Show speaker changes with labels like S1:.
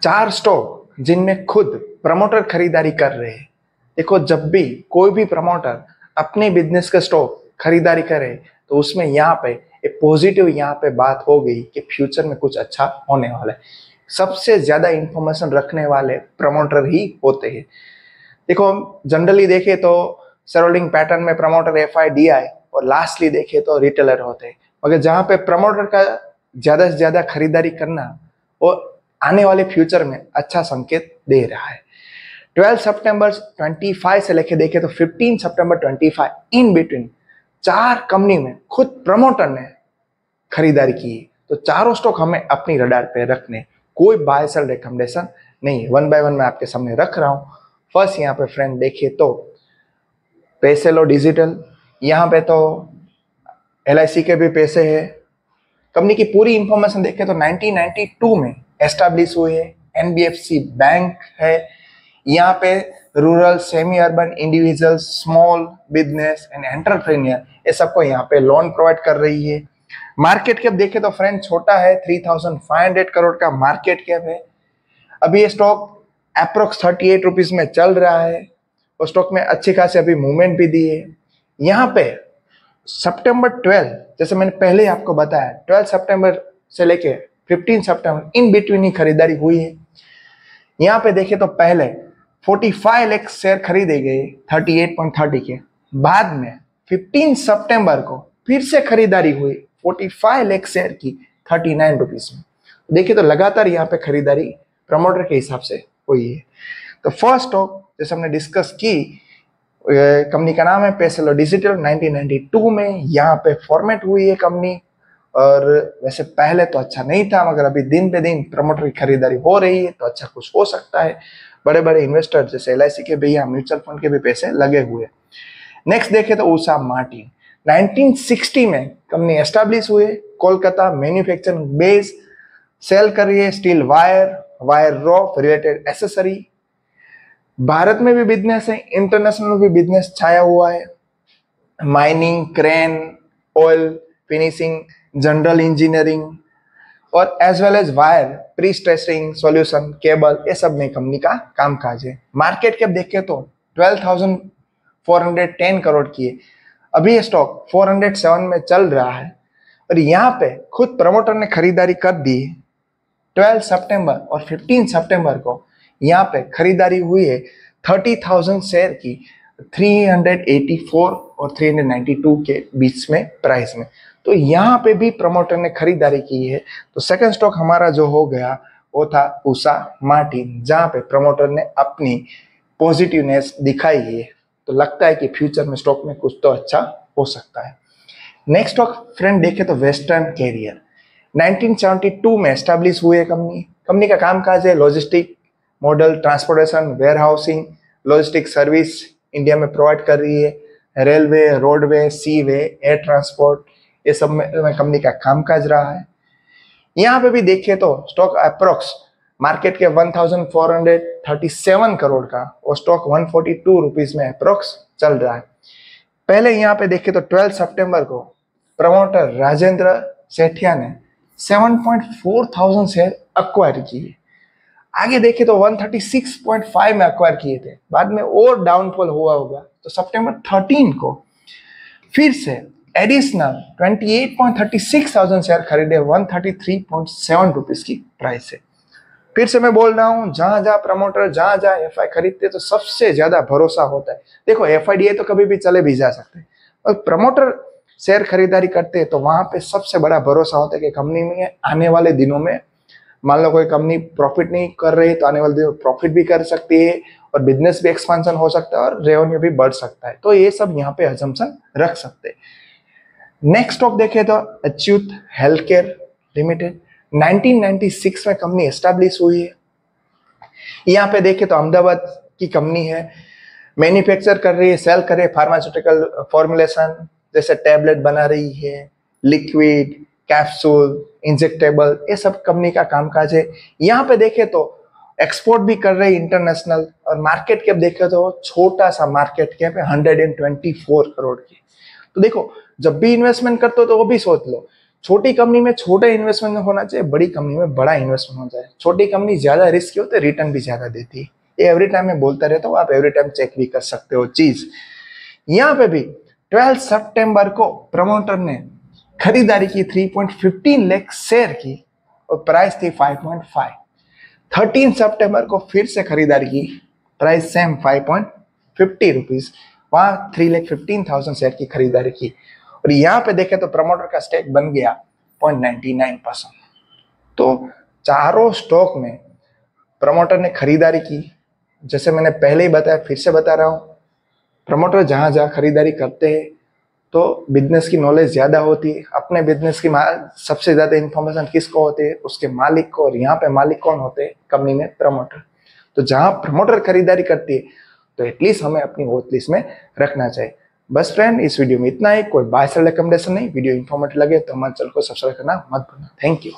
S1: 4 stock जिनमें खुद promoter खरीदारी कर रहे हैं। देखो, जब भी कोई भी प्रमोटर अपने बिजनेस का स्टॉक खरीदारी करे तो उसमें यहाँ पे एक पॉजिटिव यहाँ पे बात हो गई कि फ्यूचर में कुछ अच्छा होने वाला है। सबसे ज्यादा इंफॉर्मेशन रखने वाले प्रमोटर ही होते हैं। देखो, जनरली देखे तो सराउंडिंग पैटर्न में प्रमोटर FIDI और लास्टली देखे तो रिटेलर होते हैं। मगर जहाँ पे प्रमोटर का ज्यादा से ज्यादा खरीदारी करना वो आने वाले फ्यूचर में अच्छा संकेत दे रहा है। 12 सितंबर 25 से लेके देखे तो 15 सितंबर 25 इन बिटवीन 4 कंपनी में खुद प्रमोटर ने खरीदारी की। तो चारों स्टॉक हमें अपनी रडार पे रखने, कोई बाय सेल रिकमेंडेशन नहीं है। 1 बाय 1 मैं आपके सामने रख रहा हूँ। फर्स्ट यहाँ पे फ्रेंड देखे तो पेसेलो डिजिटल, यहाँ पे तो LIC के भी पैसे है। कंपनी की पूरी इंफॉर्मेशन देखें तो 1992 में एस्टैब्लिश हुई है। NBFC बैंक है। यहाँ पे rural, semi urban individual, small business and entrepreneur ये सबको यहाँ पे लोन प्रोवाइड कर रही है। मार्केट कैप देखे तो फ्रेंड छोटा है, 3500 करोड़ का मार्केट कैप है। अभी ये स्टॉक अप्रोक्स 38 रुपीज में चल रहा है और स्टॉक में अच्छी खासी अभी मूवमेंट भी दी है। यहाँ पे सितंबर 12, जैसे मैंने पहले ही आपको बताया, 12 सितंबर से लेके 15 सितंबर इन बिटवीन ही खरीदारी हुई है। यहाँ पे देखे तो पहले 45 लाख शेयर खरीदे गए 38.30 के। बाद में 15 सितंबर को फिर से खरीदारी हुई 45 लाख शेयर की 39 रुपीज में। देखिए तो लगातार यहाँ पे खरीदारी प्रमोटर के हिसाब से हुई है। तो फर्स्ट स्टॉक जैसे हमने डिस्कस की, कंपनी का नाम है पेसेलो डिजिटल। 1992 में यहाँ पे फॉर्मेट हुई है कंपनी, और वैसे पहले तो अच्छा नहीं था, मगर अभी दिन पे दिन प्रमोटर की खरीदारी हो रही है तो अच्छा कुछ हो सकता है। बड़े बड़े इन्वेस्टर जैसे LIC के भी, यहाँ म्यूचुअल फंड के भी पैसे लगे हुए। नेक्स्ट देखे तो उषा मार्टिन, 1960 में कंपनी एस्टैब्लिश हुई, कोलकाता मैन्युफैक्चरिंग बेस, सेल कर रही है steel wire, wire रॉप, related accessory. Bharat में भी बिजनेस है, इंटरनेशनल भी बिजनेस छाया हुआ है। Mining, crane, oil finishing, general engineering और as well as wire, prestressing, solution, cable, ये सब में कंपनी का कामकाज है। मार्केट कैप देखे तो 12,410 करोड़ की है। अभी ये स्टॉक 407 में चल रहा है और यहाँ पे खुद प्रमोटर ने खरीदारी कर दी। 12 सितंबर और 15 सितंबर को यहाँ पे खरीदारी हुई है 30,000 शेयर की 384 और 392 के बीच में प्राइस में। तो यहाँ पे भी प्रमोटर ने खरीदारी की है। तो सेकंड स्टॉक हमारा जो हो गया वो था उषा मार्टिन, जहाँ पे प्रमोटर ने अपनी पॉजिटिवनेस दिखाई है। तो लगता है कि फ्यूचर में स्टॉक में कुछ तो अच्छा हो सकता है। नेक्स्ट स्टॉक फ्रेंड देखे तो वेस्टर्न कैरियर, 1972 में एस्टैब्लिश हुई है कंपनी। कंपनी का कामकाज है logistic, model transportation, warehousing, logistic service India में प्रोवाइड कर रही है। Railway, roadway, sea way, air transport, ये सब में कंपनी का कामकाज रहा है। यहाँ पे भी देखिए तो स्टॉक अप्रोक्स मार्केट के 1437 करोड़ का और स्टॉक 142 रुपीज में अप्रोक्स चल रहा है। पहले यहाँ पे देखे तो 12 सितंबर को प्रमोटर राजेंद्र सेठिया ने 7.4 थाउजेंड शेयर अक्वायर किए। आगे देखे तो 136.5 में अक्वायर किए थे, बाद में और डाउनफॉल हुआ होगा। तो सितंबर 13 को फिर से एडिशनल 28.36 थाउजेंड शेयर खरीदे 133.7 रुपीज की प्राइस से। फिर से मैं बोल रहा हूँ, जहां जहां प्रमोटर जहां जहां FI खरीदते तो सबसे ज्यादा भरोसा होता है। देखो, FIDI तो कभी भी चले भी जा सकते हैं, और प्रमोटर शेयर खरीदारी करते हैं तो वहां पे सबसे बड़ा भरोसा होता है कि कंपनी में आने वाले दिनों में, मान लो कोई कंपनी प्रॉफिट नहीं कर रही तो आने वाले दिनों में प्रॉफिट भी कर सकती है और बिजनेस भी एक्सपांशन हो सकता है और रेवेन्यू भी बढ़ सकता है। तो ये सब यहाँ पे अजम्पशन रख सकते हैं। नेक्स्ट स्टॉक देखे तो अच्युत हेल्थ केयर लिमिटेड, 1996 में कंपनी एस्टैब्लिश हुई है। यहाँ पे देखे तो अहमदाबाद की कंपनी है, मैन्युफैक्चर कर रही है, सेल कर रही है फार्मास्यूटिकल फॉर्मुलेशन, जैसे टैबलेट बना रही है, लिक्विड, कैप्सूल, इंजेक्टेबल, ये सब कंपनी का कामकाज है। यहाँ पे देखे तो एक्सपोर्ट भी कर रही है इंटरनेशनल, और मार्केट कैप देखे तो छोटा सा मार्केट कैप है 124 करोड़ की। तो देखो, जब भी इन्वेस्टमेंट करते हो तो वो भी सोच लो छोटी कंपनी में छोटा इन्वेस्टमेंट होना चाहिए, बड़ी कंपनी में बड़ा इन्वेस्टमेंट होना चाहिए। छोटी कंपनी ज्यादा रिस्क होती है, रिटर्न भी ज्यादा देती है। ये एवरी टाइम मैं बोलता रहता हूँ, आप एवरी टाइम चेक भी कर सकते हो चीज। यहाँ पे भी 12 सितंबर को प्रमोटर ने खरीदारी की 3.15 लाख शेयर की और प्राइस थी 5.5। 13 सितंबर को फिर से खरीदारी की, प्राइस सेम 5.50 रुपीज, वहां 3,15,000 शेयर की खरीदारी की और यहाँ पे देखें तो प्रमोटर का स्टेक बन गया 0.99%। तो चारों स्टॉक में प्रमोटर ने खरीदारी की। जैसे मैंने पहले ही बताया, फिर से बता रहा हूं, प्रमोटर जहां जहां खरीदारी करते हैं तो बिजनेस की नॉलेज ज्यादा होती है। अपने बिजनेस की सबसे ज्यादा इंफॉर्मेशन किसको होती है? उसके मालिक को। और यहाँ पे मालिक कौन होते हैं कंपनी में? प्रमोटर। तो जहां प्रमोटर खरीदारी करती है तो एटलीस्ट हमें अपनी वॉच लिस्ट में रखना चाहिए। बस फ्रेंड, इस वीडियो में इतना ही। कोई बाय सेल रिकमेंडेशन नहीं। वीडियो इंफॉर्मेटिव लगे तो हमारे चैनल को सब्सक्राइब करना मत भूलना। Thank you.